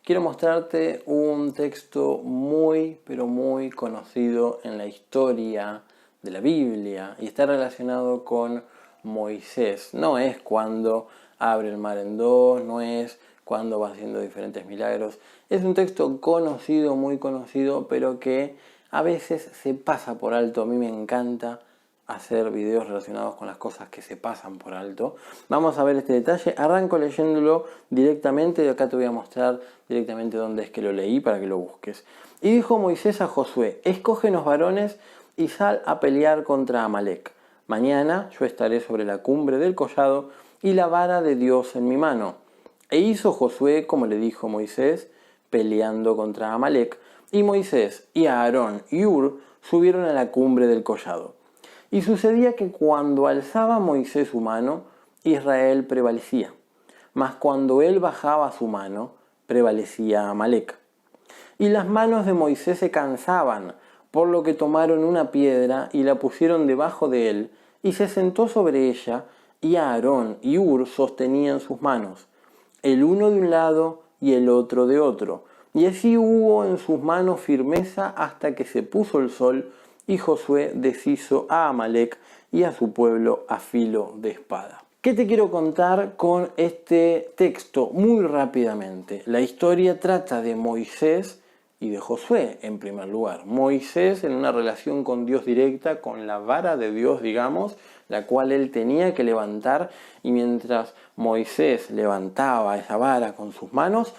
quiero mostrarte un texto muy, pero muy conocido en la historia de la Biblia y está relacionado con Moisés. No es cuando abre el mar en dos, no es cuando va haciendo diferentes milagros. Es un texto conocido, muy conocido, pero que a veces se pasa por alto. A mí me encanta hacer videos relacionados con las cosas que se pasan por alto. Vamos a ver este detalle. Arranco leyéndolo directamente y acá te voy a mostrar directamente dónde es que lo leí para que lo busques. Y dijo Moisés a Josué: escógenos varones y sal a pelear contra Amalec. Mañana yo estaré sobre la cumbre del collado y la vara de Dios en mi mano. E hizo Josué como le dijo Moisés, peleando contra Amalec. Y Moisés y Aarón y Hur subieron a la cumbre del collado. Y sucedía que cuando alzaba Moisés su mano, Israel prevalecía. Mas cuando él bajaba su mano, prevalecía Amalec. Y las manos de Moisés se cansaban, por lo que tomaron una piedra y la pusieron debajo de él, y se sentó sobre ella, y Aarón y Hur sostenían sus manos, el uno de un lado y el otro de otro. Y así hubo en sus manos firmeza hasta que se puso el sol, y Josué deshizo a Amalec y a su pueblo a filo de espada. ¿Qué te quiero contar con este texto? Muy rápidamente. La historia trata de Moisés y de Josué en primer lugar. Moisés en una relación con Dios directa, con la vara de Dios, digamos, la cual él tenía que levantar, y mientras Moisés levantaba esa vara con sus manos,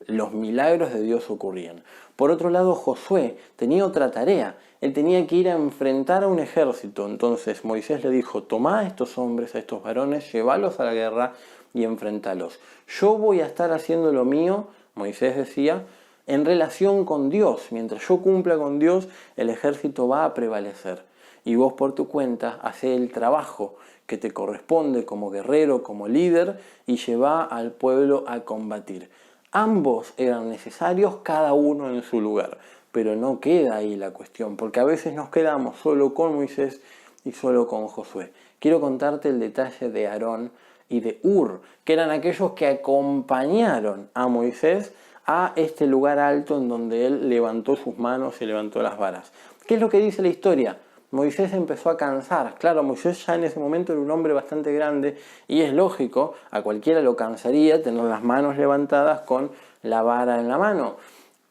los milagros de Dios ocurrían. Por otro lado, Josué tenía otra tarea. Él tenía que ir a enfrentar a un ejército. Entonces Moisés le dijo: tomá a estos hombres, a estos varones, llévalos a la guerra y enfrentalos. Yo voy a estar haciendo lo mío, Moisés decía, en relación con Dios. Mientras yo cumpla con Dios, el ejército va a prevalecer. Y vos por tu cuenta hacé el trabajo que te corresponde como guerrero, como líder, y llevá al pueblo a combatir. Ambos eran necesarios, cada uno en su lugar, pero no queda ahí la cuestión, porque a veces nos quedamos solo con Moisés y solo con Josué. Quiero contarte el detalle de Aarón y de Hur, que eran aquellos que acompañaron a Moisés a este lugar alto en donde él levantó sus manos y levantó las varas. ¿Qué es lo que dice la historia? Moisés empezó a cansar. Claro, Moisés ya en ese momento era un hombre bastante grande y es lógico, a cualquiera lo cansaría tener las manos levantadas con la vara en la mano.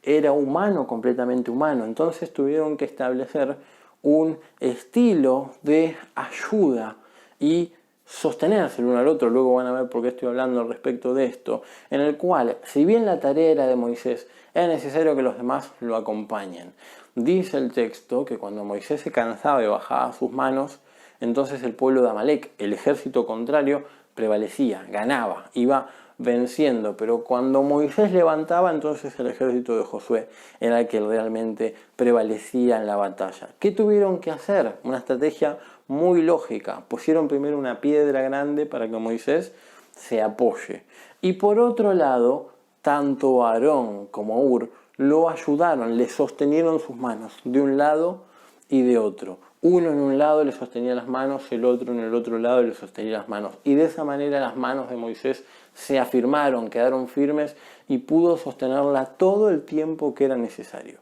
Era humano, completamente humano. Entonces tuvieron que establecer un estilo de ayuda y sostenerse el uno al otro. Luego van a ver por qué estoy hablando al respecto de esto, en el cual, si bien la tarea era de Moisés, era necesario que los demás lo acompañen. Dice el texto que cuando Moisés se cansaba y bajaba sus manos, entonces el pueblo de Amalec, el ejército contrario, prevalecía, ganaba, iba venciendo. Pero cuando Moisés levantaba, entonces el ejército de Josué era el que realmente prevalecía en la batalla. ¿Qué tuvieron que hacer? Una estrategia muy lógica. Pusieron primero una piedra grande para que Moisés se apoye. Y por otro lado, tanto Aarón como Hur lo ayudaron, le sostenieron sus manos de un lado y de otro. Uno en un lado le sostenía las manos, el otro en el otro lado le sostenía las manos. Y de esa manera las manos de Moisés se afirmaron, quedaron firmes y pudo sostenerla todo el tiempo que era necesario.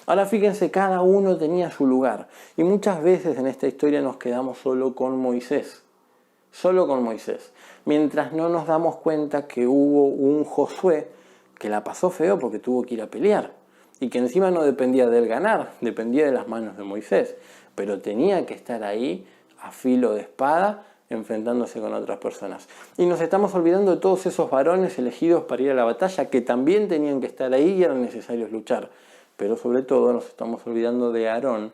Ahora fíjense, cada uno tenía su lugar. Y muchas veces en esta historia nos quedamos solo con Moisés. Solo con Moisés. Mientras no nos damos cuenta que hubo un Josué que la pasó feo porque tuvo que ir a pelear. Y que encima no dependía de él ganar, dependía de las manos de Moisés. Pero tenía que estar ahí a filo de espada, enfrentándose con otras personas. Y nos estamos olvidando de todos esos varones elegidos para ir a la batalla, que también tenían que estar ahí y eran necesarios luchar. Pero sobre todo nos estamos olvidando de Aarón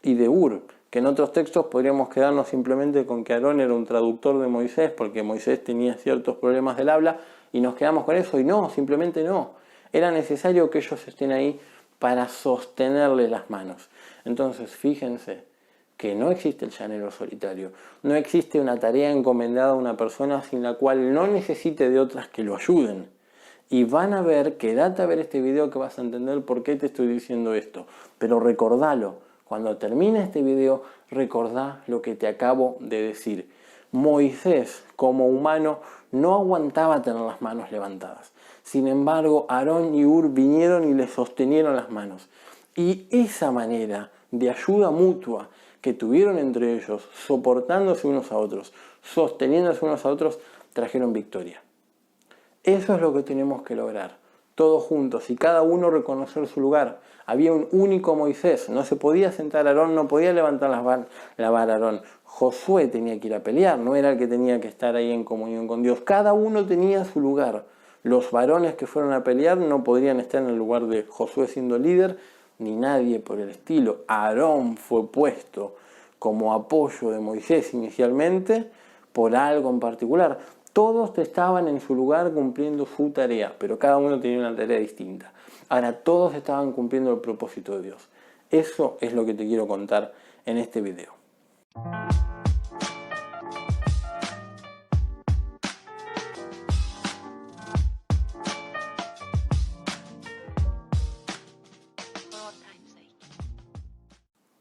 y de Hur, que en otros textos podríamos quedarnos simplemente con que Aarón era un traductor de Moisés, porque Moisés tenía ciertos problemas del habla, y nos quedamos con eso, y no, simplemente no. Era necesario que ellos estén ahí para sostenerle las manos. Entonces, fíjense que no existe el llanero solitario, no existe una tarea encomendada a una persona sin la cual no necesite de otras que lo ayuden. Y van a ver, quédate a ver este video que vas a entender por qué te estoy diciendo esto. Pero recordalo, cuando termine este video, recordá lo que te acabo de decir. Moisés, como humano, no aguantaba tener las manos levantadas. Sin embargo, Aarón y Hur vinieron y le sostenieron las manos. Y esa manera de ayuda mutua que tuvieron entre ellos, soportándose unos a otros, sosteniéndose unos a otros, trajeron victoria. Eso es lo que tenemos que lograr, todos juntos, y cada uno reconocer su lugar. Había un único Moisés, no se podía sentar Aarón, no podía levantar la vara Aarón. Josué tenía que ir a pelear, no era el que tenía que estar ahí en comunión con Dios. Cada uno tenía su lugar. Los varones que fueron a pelear no podrían estar en el lugar de Josué siendo líder, ni nadie por el estilo. Aarón fue puesto como apoyo de Moisés inicialmente por algo en particular. Todos estaban en su lugar cumpliendo su tarea, pero cada uno tenía una tarea distinta. Ahora todos estaban cumpliendo el propósito de Dios. Eso es lo que te quiero contar en este video.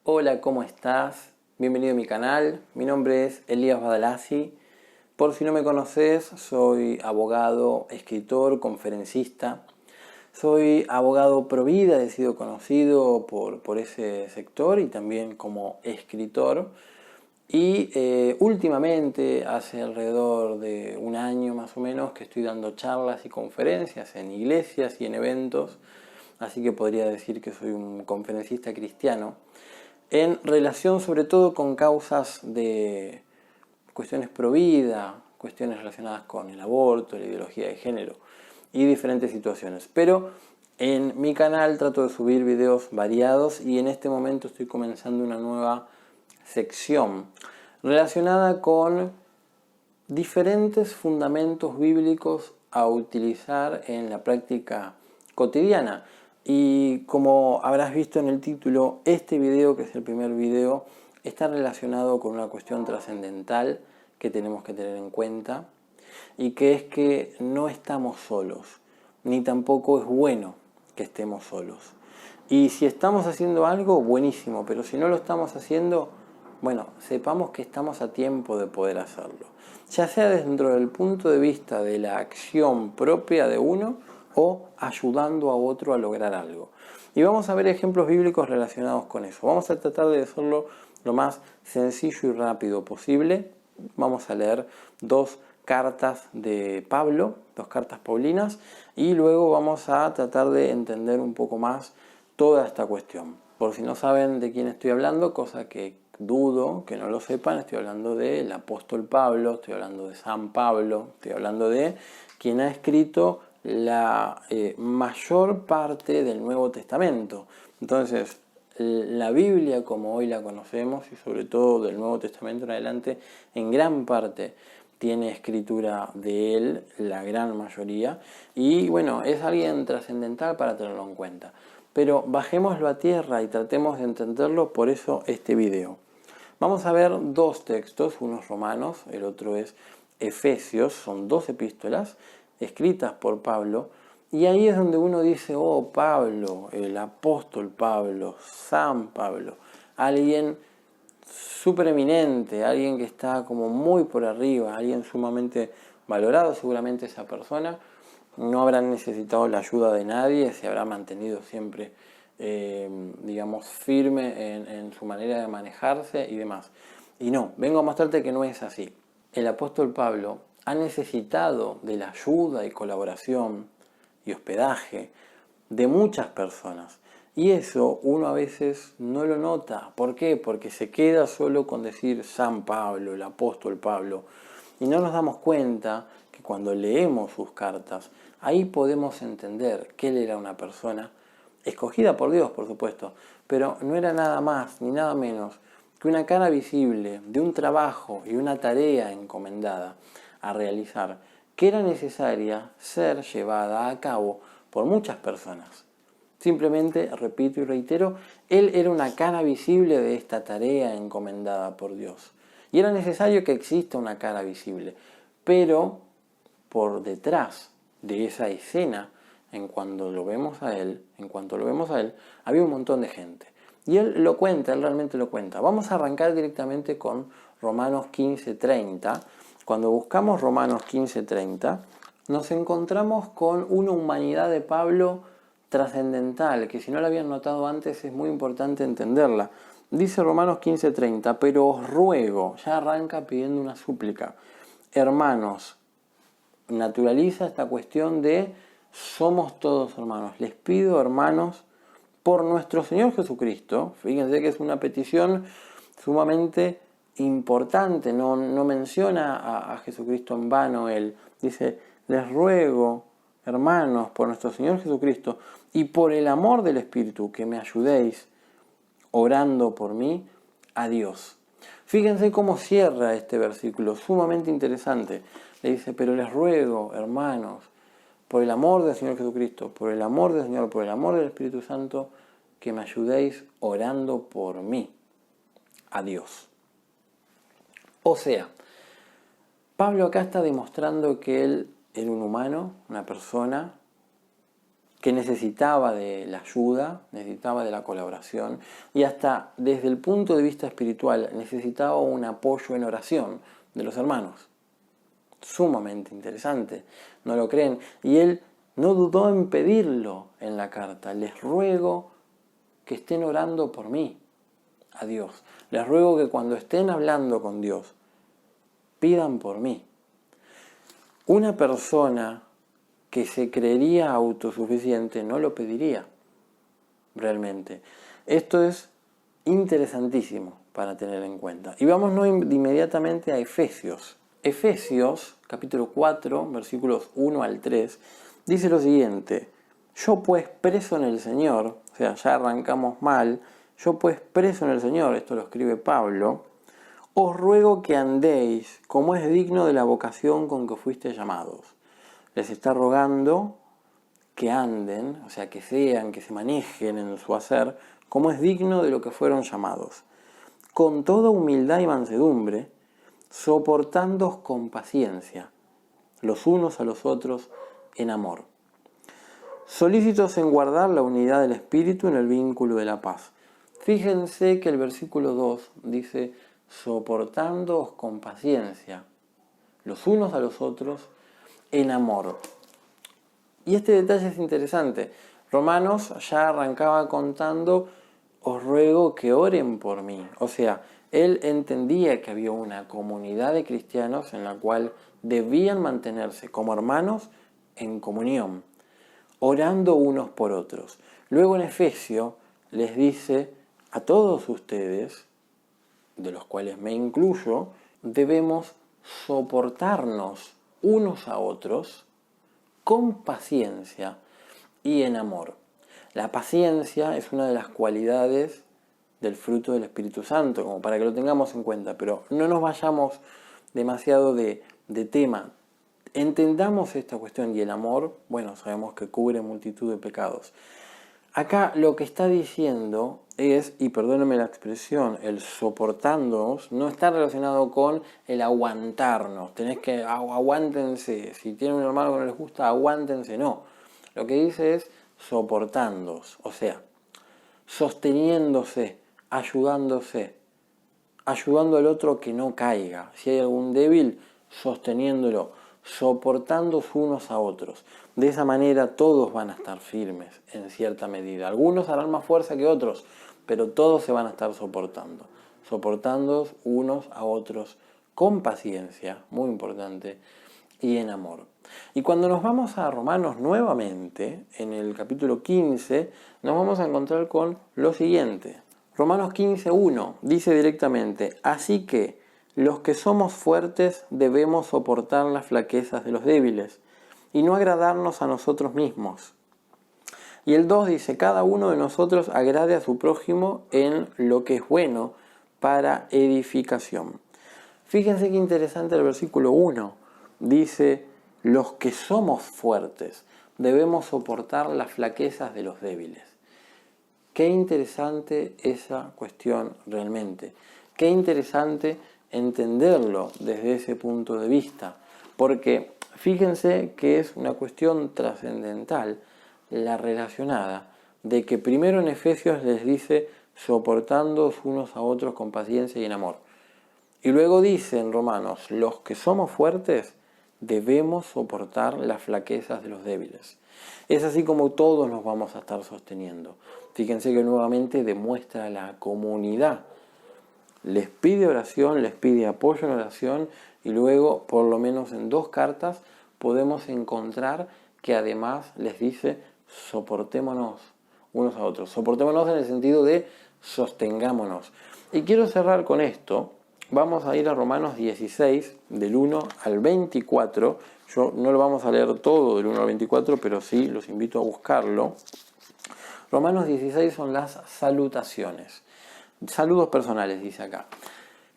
Hola, ¿cómo estás? Bienvenido a mi canal. Mi nombre es Elías Badalasi. Por si no me conoces, soy abogado, escritor, conferencista. Soy abogado pro vida, he sido conocido por ese sector y también como escritor. Y últimamente, hace alrededor de un año más o menos, que estoy dando charlas y conferencias en iglesias y en eventos. Así que podría decir que soy un conferencista cristiano, en relación sobre todo con causas de cuestiones pro vida, cuestiones relacionadas con el aborto, la ideología de género y diferentes situaciones. Pero en mi canal trato de subir videos variados y en este momento estoy comenzando una nueva sección relacionada con diferentes fundamentos bíblicos a utilizar en la práctica cotidiana. Y como habrás visto en el título, este video, que es el primer video, está relacionado con una cuestión trascendental que tenemos que tener en cuenta, y que es que no estamos solos, ni tampoco es bueno que estemos solos. Y si estamos haciendo algo, buenísimo, pero si no lo estamos haciendo, bueno, sepamos que estamos a tiempo de poder hacerlo, ya sea dentro del punto de vista de la acción propia de uno o ayudando a otro a lograr algo. Y vamos a ver ejemplos bíblicos relacionados con eso. Vamos a tratar de hacerlo lo más sencillo y rápido posible. Vamos a leer dos cartas de Pablo, dos cartas paulinas, y luego vamos a tratar de entender un poco más toda esta cuestión. Por si no saben de quién estoy hablando, cosa que dudo que no lo sepan, estoy hablando del apóstol Pablo, estoy hablando de San Pablo, estoy hablando de quien ha escrito la mayor parte del Nuevo Testamento. Entonces, la Biblia como hoy la conocemos, y sobre todo del Nuevo Testamento en adelante, en gran parte tiene escritura de él, la gran mayoría, y bueno, es alguien trascendental para tenerlo en cuenta. Pero bajémoslo a tierra y tratemos de entenderlo, por eso este video. Vamos a ver dos textos, uno es Romanos, el otro es Efesios, son dos epístolas escritas por Pablo, y ahí es donde uno dice, oh, Pablo, el apóstol Pablo, San Pablo, alguien súper eminente, alguien que está como muy por arriba, alguien sumamente valorado. Seguramente esa persona no habrá necesitado la ayuda de nadie, se habrá mantenido siempre, digamos, firme en su manera de manejarse y demás. Y no, vengo a mostrarte que no es así. El apóstol Pablo ha necesitado de la ayuda y colaboración y hospedaje de muchas personas. Y eso uno a veces no lo nota. ¿Por qué? Porque se queda solo con decir San Pablo, el apóstol Pablo. Y no nos damos cuenta que cuando leemos sus cartas, ahí podemos entender que él era una persona escogida por Dios, por supuesto, pero no era nada más ni nada menos que una cara visible de un trabajo y una tarea encomendada a realizar, que era necesaria ser llevada a cabo por muchas personas. Simplemente, repito y reitero, él era una cara visible de esta tarea encomendada por Dios. Y era necesario que exista una cara visible, pero por detrás de esa escena, en cuanto lo vemos a él, había un montón de gente. Y él lo cuenta, él realmente lo cuenta. Vamos a arrancar directamente con Romanos 15:30. Cuando buscamos Romanos 15:30, nos encontramos con una humanidad de Pablo trascendental, que si no la habían notado antes es muy importante entenderla. Dice Romanos 15:30, pero os ruego, ya arranca pidiendo una súplica, hermanos, naturaliza esta cuestión de somos todos hermanos. Les pido, hermanos, por nuestro Señor Jesucristo, fíjense que es una petición sumamente importante, no menciona a Jesucristo en vano él, dice, les ruego, hermanos, por nuestro Señor Jesucristo y por el amor del Espíritu, que me ayudéis orando por mí a Dios. Fíjense cómo cierra este versículo, sumamente interesante. Le dice, pero les ruego, hermanos, por el amor del Señor Jesucristo, por el amor del Señor, por el amor del Espíritu Santo, que me ayudéis orando por mí a Dios. O sea, Pablo acá está demostrando que él era un humano, una persona que necesitaba de la ayuda, necesitaba de la colaboración y hasta desde el punto de vista espiritual necesitaba un apoyo en oración de los hermanos. Sumamente interesante, ¿no lo creen? Y él no dudó en pedirlo en la carta. Les ruego que estén orando por mí a Dios. Les ruego que cuando estén hablando con Dios, pidan por mí. Una persona que se creería autosuficiente no lo pediría realmente. Esto es interesantísimo para tener en cuenta. Y vámonos inmediatamente a Efesios. Efesios, capítulo 4, versículos 1 al 3, dice lo siguiente: yo pues preso en el Señor, o sea, ya arrancamos mal, yo pues preso en el Señor, esto lo escribe Pablo, os ruego que andéis como es digno de la vocación con que fuisteis llamados. Les está rogando que anden, o sea, que sean, que se manejen en su hacer, como es digno de lo que fueron llamados, con toda humildad y mansedumbre, soportándoos con paciencia, los unos a los otros en amor, solícitos en guardar la unidad del Espíritu en el vínculo de la paz. Fíjense que el versículo 2 dice, soportándoos con paciencia, los unos a los otros en amor. Y este detalle es interesante. Romanos ya arrancaba contando, os ruego que oren por mí. O sea, él entendía que había una comunidad de cristianos en la cual debían mantenerse como hermanos en comunión, orando unos por otros. Luego en Efesios les dice, a todos ustedes, de los cuales me incluyo, debemos soportarnos unos a otros con paciencia y en amor. La paciencia es una de las cualidades del fruto del Espíritu Santo, como para que lo tengamos en cuenta, pero no nos vayamos demasiado de tema. Entendamos esta cuestión y el amor, bueno, sabemos que cubre multitud de pecados. Acá lo que está diciendo es, y perdónenme la expresión, el soportándonos no está relacionado con el aguantarnos. Tenés que, aguántense, si tienen un hermano que no les gusta, aguántense, no. Lo que dice es soportándonos, o sea, sosteniéndose, ayudándose, ayudando al otro que no caiga. Si hay algún débil, sosteniéndolo, soportándose unos a otros. De esa manera todos van a estar firmes en cierta medida. Algunos harán más fuerza que otros, pero todos se van a estar soportando. Soportándonos unos a otros con paciencia, muy importante, y en amor. Y cuando nos vamos a Romanos nuevamente, en el capítulo 15, nos vamos a encontrar con lo siguiente. Romanos 15:1 dice directamente, así que los que somos fuertes debemos soportar las flaquezas de los débiles y no agradarnos a nosotros mismos. Y el 2 dice, cada uno de nosotros agrade a su prójimo en lo que es bueno para edificación. Fíjense qué interesante el versículo 1. Dice, los que somos fuertes debemos soportar las flaquezas de los débiles. Qué interesante esa cuestión realmente. Qué interesante entenderlo desde ese punto de vista. Porque fíjense que es una cuestión trascendental la relacionada de que primero en Efesios les dice soportándoos unos a otros con paciencia y en amor. Y luego dice en Romanos, los que somos fuertes Debemos soportar las flaquezas de los débiles. Es así como todos nos vamos a estar sosteniendo. Fíjense que nuevamente demuestra la comunidad. Les pide oración, les pide apoyo en oración y luego, por lo menos en 2 cartas, podemos encontrar que además les dice soportémonos unos a otros. Soportémonos en el sentido de sostengámonos. Y quiero cerrar con esto. Vamos a ir a Romanos 16, del 1 al 24. Yo no lo vamos a leer todo del 1 al 24, pero sí los invito a buscarlo. Romanos 16 son las salutaciones. Saludos personales, dice acá.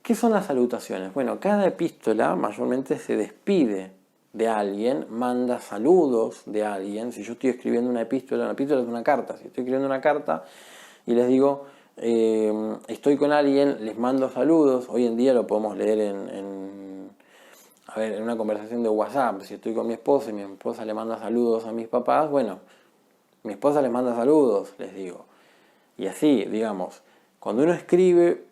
¿Qué son las salutaciones? Bueno, cada epístola mayormente se despide de alguien, manda saludos de alguien. Si yo estoy escribiendo una epístola es una carta. Si estoy escribiendo una carta y les digo, estoy con alguien, les mando saludos. Hoy en día lo podemos leer en una conversación de WhatsApp. Si estoy con mi esposa y mi esposa le manda saludos a mis papás, bueno, mi esposa les manda saludos, les digo. Y así, digamos, cuando uno escribe,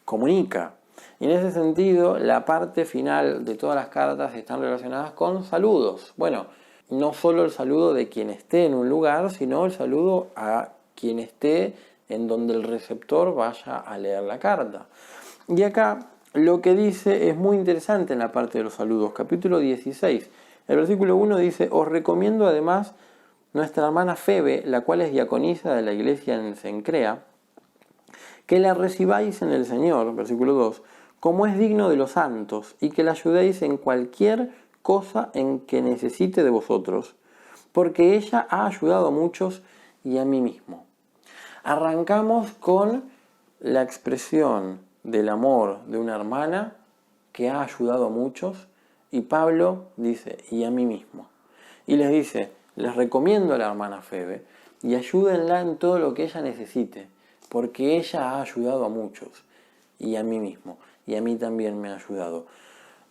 comunica. Y en ese sentido, la parte final de todas las cartas están relacionadas con saludos. Bueno, no solo el saludo de quien esté en un lugar, sino el saludo a quien esté en donde el receptor vaya a leer la carta. Y acá lo que dice es muy interesante en la parte de los saludos. Capítulo 16, el versículo 1 dice: os recomiendo además nuestra hermana Febe, la cual es diaconisa de la iglesia en Cencrea, que la recibáis en el Señor, versículo 2, como es digno de los santos, y que la ayudéis en cualquier cosa en que necesite de vosotros, porque ella ha ayudado a muchos y a mí mismo. Arrancamos con la expresión del amor de una hermana que ha ayudado a muchos, y Pablo dice, y a mí mismo. Y les dice, les recomiendo a la hermana Febe, y ayúdenla en todo lo que ella necesite, porque ella ha ayudado a muchos, y a mí mismo, y a mí también me ha ayudado.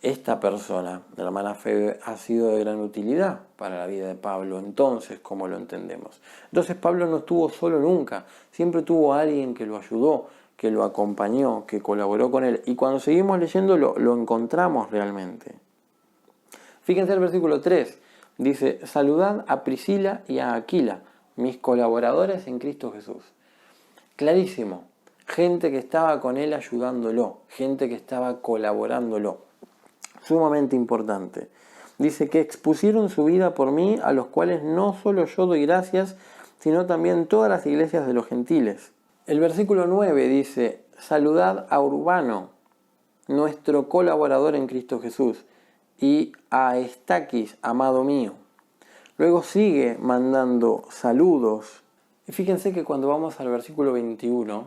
Esta persona, la hermana Febe, ha sido de gran utilidad para la vida de Pablo, entonces, como lo entendemos. Entonces Pablo no estuvo solo nunca, siempre tuvo a alguien que lo ayudó, que lo acompañó, que colaboró con él, y cuando seguimos leyendo lo encontramos realmente. Fíjense el versículo 3, dice, saludad a Priscila y a Aquila, mis colaboradores en Cristo Jesús. Clarísimo, gente que estaba con él ayudándolo, gente que estaba colaborándolo. Sumamente importante. Dice que expusieron su vida por mí, a los cuales no solo yo doy gracias, sino también todas las iglesias de los gentiles. El versículo 9 dice, saludad a Urbano, nuestro colaborador en Cristo Jesús, y a Estaquis, amado mío. Luego sigue mandando saludos. Y fíjense que cuando vamos al versículo 21,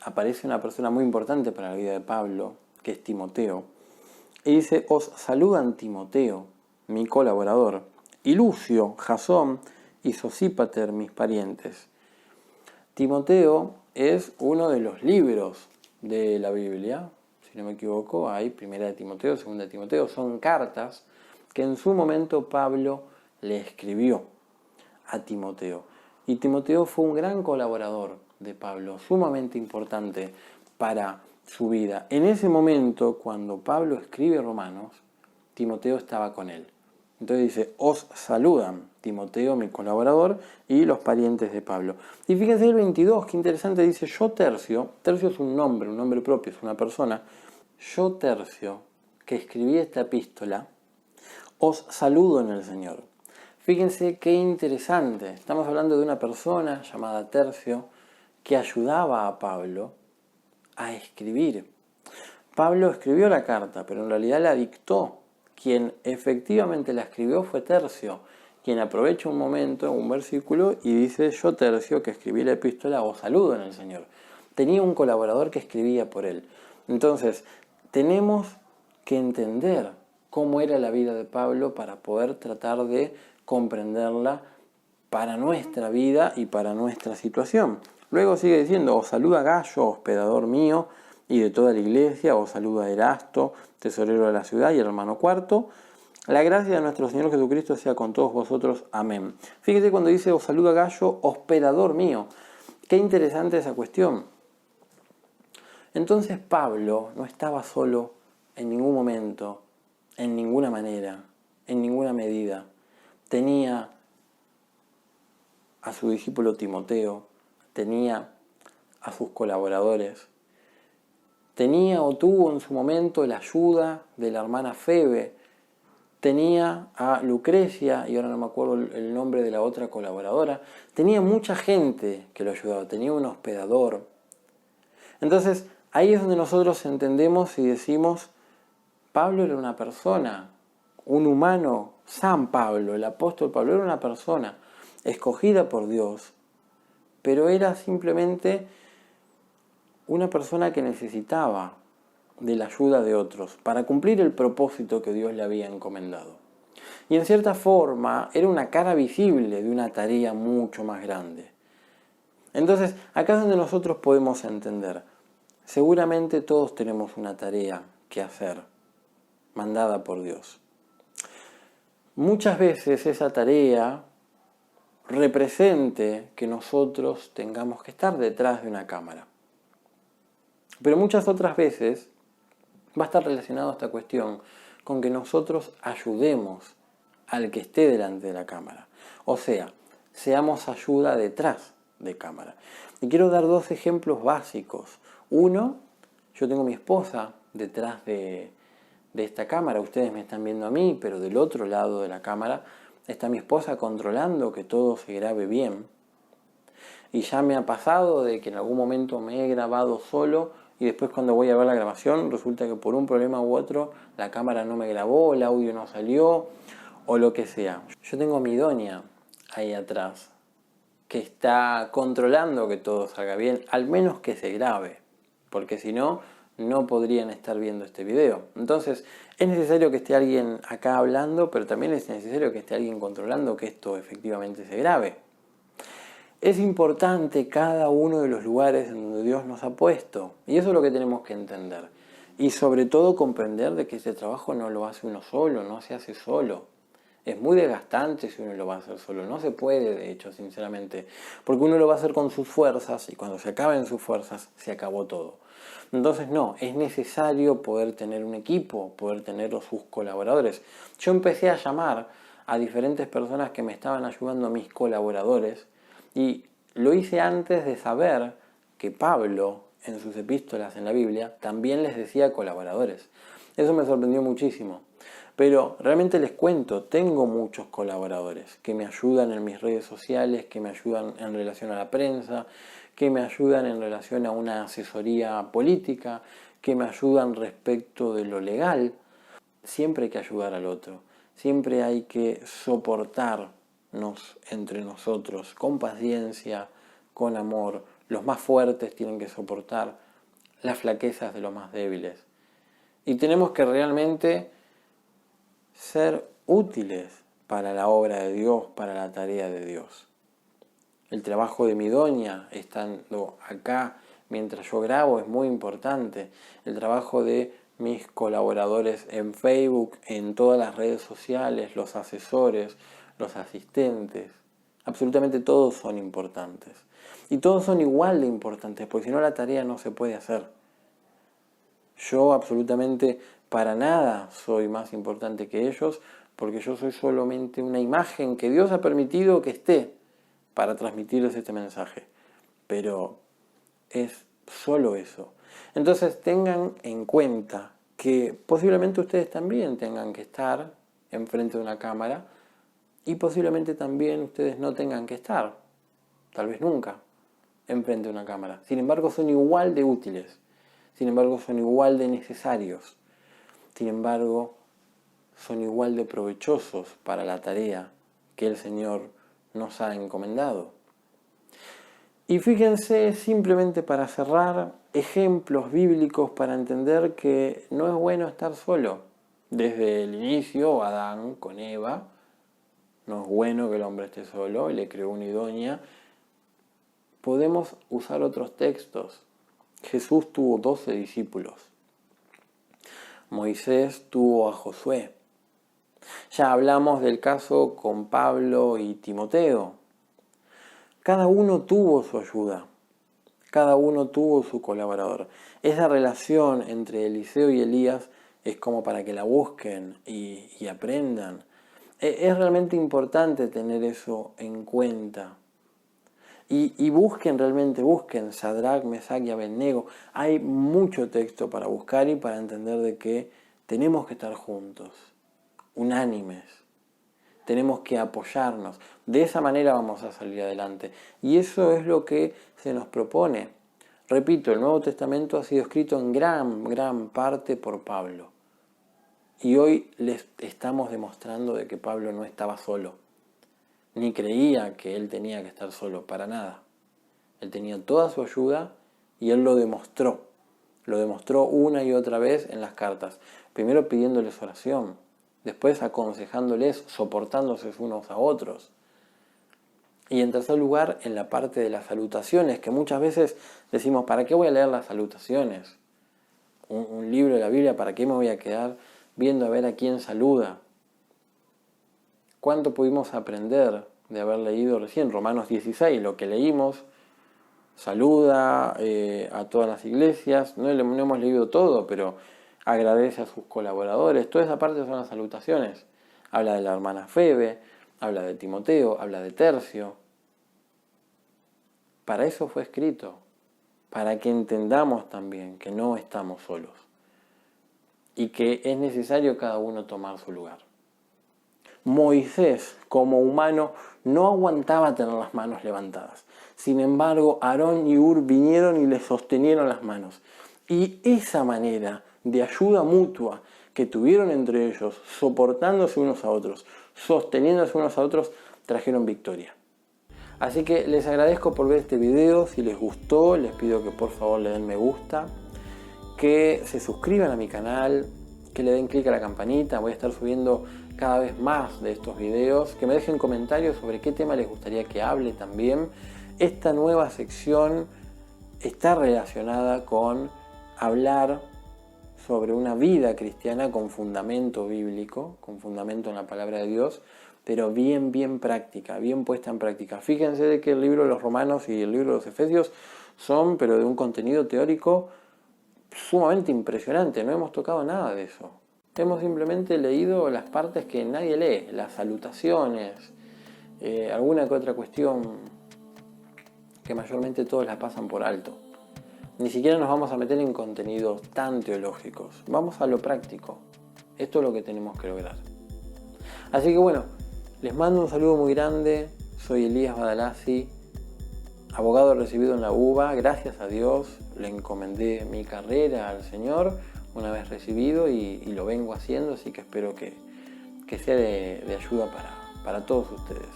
aparece una persona muy importante para la vida de Pablo, que es Timoteo. Y dice, os saludan Timoteo, mi colaborador, y Lucio, Jasón y Sosípater, mis parientes. Timoteo es uno de los libros de la Biblia, si no me equivoco, hay Primera de Timoteo, Segunda de Timoteo, son cartas que en su momento Pablo le escribió a Timoteo. Y Timoteo fue un gran colaborador de Pablo, sumamente importante para su vida. En ese momento, cuando Pablo escribe Romanos, Timoteo estaba con él. Entonces dice, os saludan Timoteo, mi colaborador, y los parientes de Pablo. Y fíjense el 22, qué interesante, dice, yo Tercio es un nombre propio, es una persona. Yo Tercio, que escribí esta epístola, os saludo en el Señor. Fíjense qué interesante, estamos hablando de una persona llamada Tercio, que ayudaba a Pablo a escribir. Pablo escribió la carta, pero en realidad la dictó. Quien efectivamente la escribió fue Tercio, quien aprovecha un momento, un versículo, y dice, yo Tercio, que escribí la epístola, os saludo en el Señor. Tenía un colaborador que escribía por él. Entonces, tenemos que entender cómo era la vida de Pablo para poder tratar de comprenderla para nuestra vida y para nuestra situación. Luego sigue diciendo, os saluda Gayo, hospedador mío, y de toda la iglesia, os saluda Erasto, tesorero de la ciudad, y el hermano Cuarto. La gracia de nuestro Señor Jesucristo sea con todos vosotros. Amén. Fíjate cuando dice, os saluda Gayo, hospedador mío. Qué interesante esa cuestión. Entonces Pablo no estaba solo en ningún momento, en ninguna manera. en ninguna medida. Tenía a su discípulo Timoteo, tenía a sus colaboradores, tenía o tuvo en su momento la ayuda de la hermana Febe, tenía a Lucrecia, y ahora no me acuerdo el nombre de la otra colaboradora, tenía mucha gente que lo ayudaba, tenía un hospedador. Entonces, ahí es donde nosotros entendemos y decimos, Pablo era una persona, un humano, San Pablo, el apóstol Pablo era una persona escogida por Dios, pero era simplemente una persona que necesitaba de la ayuda de otros para cumplir el propósito que Dios le había encomendado. Y en cierta forma era una cara visible de una tarea mucho más grande. Entonces, acá es donde nosotros podemos entender, seguramente todos tenemos una tarea que hacer, mandada por Dios. Muchas veces esa tarea represente que nosotros tengamos que estar detrás de una cámara. Pero muchas otras veces va a estar relacionado a esta cuestión con que nosotros ayudemos al que esté delante de la cámara. O sea, seamos ayuda detrás de cámara. Y quiero dar dos ejemplos básicos. Uno, yo tengo a mi esposa detrás de esta cámara. Ustedes me están viendo a mí, pero del otro lado de la cámara está mi esposa controlando que todo se grabe bien. Y ya me ha pasado de que en algún momento me he grabado solo y después cuando voy a ver la grabación resulta que por un problema u otro la cámara no me grabó, el audio no salió o lo que sea. Yo tengo a mi doña ahí atrás que está controlando que todo salga bien, al menos que se grabe, porque si no, no podrían estar viendo este video. Entonces, es necesario que esté alguien acá hablando, pero también es necesario que esté alguien controlando que esto efectivamente se grabe. Es importante cada uno de los lugares en donde Dios nos ha puesto, y eso es lo que tenemos que entender. Y sobre todo comprender de que este trabajo no lo hace uno solo, no se hace solo. Es muy desgastante si uno lo va a hacer solo. No se puede, de hecho, sinceramente. Porque uno lo va a hacer con sus fuerzas y cuando se acaben sus fuerzas, se acabó todo. Entonces, no, es necesario poder tener un equipo, poder tener sus colaboradores. Yo empecé a llamar a diferentes personas que me estaban ayudando, mis colaboradores, y lo hice antes de saber que Pablo, en sus epístolas en la Biblia, también les decía colaboradores. Eso me sorprendió muchísimo. Pero realmente les cuento, tengo muchos colaboradores que me ayudan en mis redes sociales, que me ayudan en relación a la prensa, que me ayudan en relación a una asesoría política, que me ayudan respecto de lo legal. Siempre hay que ayudar al otro, siempre hay que soportarnos entre nosotros, con paciencia, con amor. Los más fuertes tienen que soportar las flaquezas de los más débiles. Y tenemos que realmente ser útiles para la obra de Dios, para la tarea de Dios. El trabajo de mi doña, estando acá mientras yo grabo, es muy importante. El trabajo de mis colaboradores en Facebook, en todas las redes sociales, los asesores, los asistentes, absolutamente todos son importantes. Y todos son igual de importantes, porque si no la tarea no se puede hacer. Yo absolutamente para nada soy más importante que ellos, porque yo soy solamente una imagen que Dios ha permitido que esté para transmitirles este mensaje. Pero es solo eso. Entonces tengan en cuenta que posiblemente ustedes también tengan que estar enfrente de una cámara y posiblemente también ustedes no tengan que estar, tal vez nunca, enfrente de una cámara. Sin embargo, son igual de útiles. Sin embargo, son igual de necesarios. Sin embargo, son igual de provechosos para la tarea que el Señor nos ha encomendado. Y fíjense, simplemente para cerrar, ejemplos bíblicos para entender que no es bueno estar solo. Desde el inicio, Adán con Eva, no es bueno que el hombre esté solo, le creó una idónea. Podemos usar otros textos. Jesús tuvo 12 discípulos. Moisés tuvo a Josué. Ya hablamos del caso con Pablo y Timoteo. Cada uno tuvo su ayuda. Cada uno tuvo su colaborador. Esa relación entre Eliseo y Elías es como para que la busquen y aprendan Es realmente importante tener eso en cuenta. Y busquen Sadrach, Mesach y Abednego. Hay mucho texto para buscar y para entender de que tenemos que estar juntos, unánimes. Tenemos que apoyarnos. De esa manera vamos a salir adelante. Y eso es lo que se nos propone. Repito, el Nuevo Testamento ha sido escrito en gran parte por Pablo. Y hoy les estamos demostrando de que Pablo no estaba solo. Ni creía que él tenía que estar solo, para nada. Él tenía toda su ayuda y él lo demostró. Lo demostró una y otra vez en las cartas. Primero pidiéndoles oración, después aconsejándoles, soportándose unos a otros. Y en tercer lugar, en la parte de las salutaciones, que muchas veces decimos, ¿para qué voy a leer las salutaciones? Un libro de la Biblia, ¿para qué me voy a quedar viendo a ver a quién saluda? ¿Cuánto pudimos aprender de haber leído recién Romanos 16? Lo que leímos, saluda a todas las iglesias, no hemos leído todo, pero agradece a sus colaboradores. Toda esa parte son las salutaciones. Habla de la hermana Febe, habla de Timoteo, habla de Tercio. Para eso fue escrito, para que entendamos también que no estamos solos y que es necesario cada uno tomar su lugar. Moisés, como humano, no aguantaba tener las manos levantadas. Sin embargo, Aarón y Hur vinieron y le sostenieron las manos. Y esa manera de ayuda mutua que tuvieron entre ellos, soportándose unos a otros, sosteniéndose unos a otros, trajeron victoria. Así que les agradezco por ver este video. Si les gustó, les pido que por favor le den me gusta, que se suscriban a mi canal, que le den clic a la campanita. Voy a estar subiendo cada vez más de estos videos, que me dejen comentarios sobre qué tema les gustaría que hable también. Esta nueva sección está relacionada con hablar sobre una vida cristiana con fundamento bíblico, con fundamento en la palabra de Dios, pero bien práctica, bien puesta en práctica. Fíjense de que el libro de los Romanos y el libro de los Efesios son, pero de un contenido teórico sumamente impresionante. No hemos tocado nada de eso. Hemos simplemente leído las partes que nadie lee, las salutaciones, alguna que otra cuestión que mayormente todos la pasan por alto. Ni siquiera nos vamos a meter en contenidos tan teológicos. Vamos a lo práctico. Esto es lo que tenemos que lograr. Así que bueno, les mando un saludo muy grande. Soy Elías Badalasi, abogado recibido en la UBA. Gracias a Dios le encomendé mi carrera al Señor una vez recibido y lo vengo haciendo, así que espero que sea de ayuda para todos ustedes.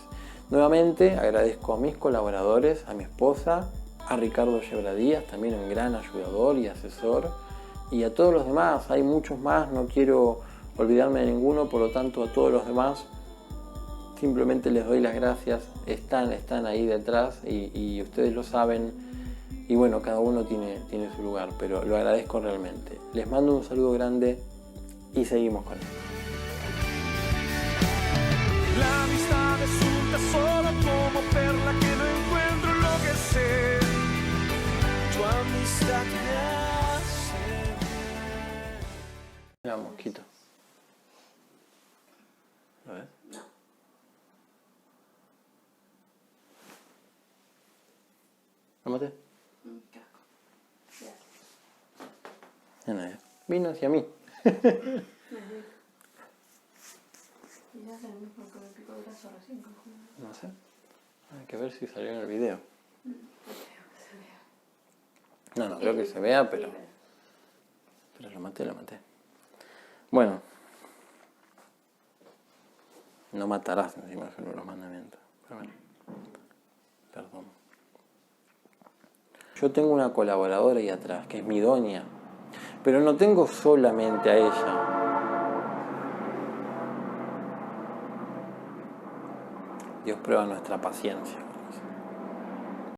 Nuevamente agradezco a mis colaboradores, a mi esposa, a Ricardo Yebradías, también un gran ayudador y asesor, y a todos los demás. Hay muchos más, no quiero olvidarme de ninguno, por lo tanto a todos los demás simplemente les doy las gracias. Están ahí detrás y ustedes lo saben. Y bueno, cada uno tiene su lugar, pero lo agradezco realmente. Les mando un saludo grande y seguimos con esto. La amistad es un tesoro como perla que no encuentro enloquecer. Tu amistad me hace bien. Mira, mosquito. ¿Lo ves? ¿Lo maté? Vino hacia mí. Y ya es el mismo que me picó el brazo recién. No sé. Hay que ver si salió en el video. No creo que se vea, pero lo maté. Bueno. No matarás, encima es uno de los mandamientos. Pero bueno. Perdón. Yo tengo una colaboradora ahí atrás, que es mi doña. Pero no tengo solamente a ella. Dios prueba nuestra paciencia.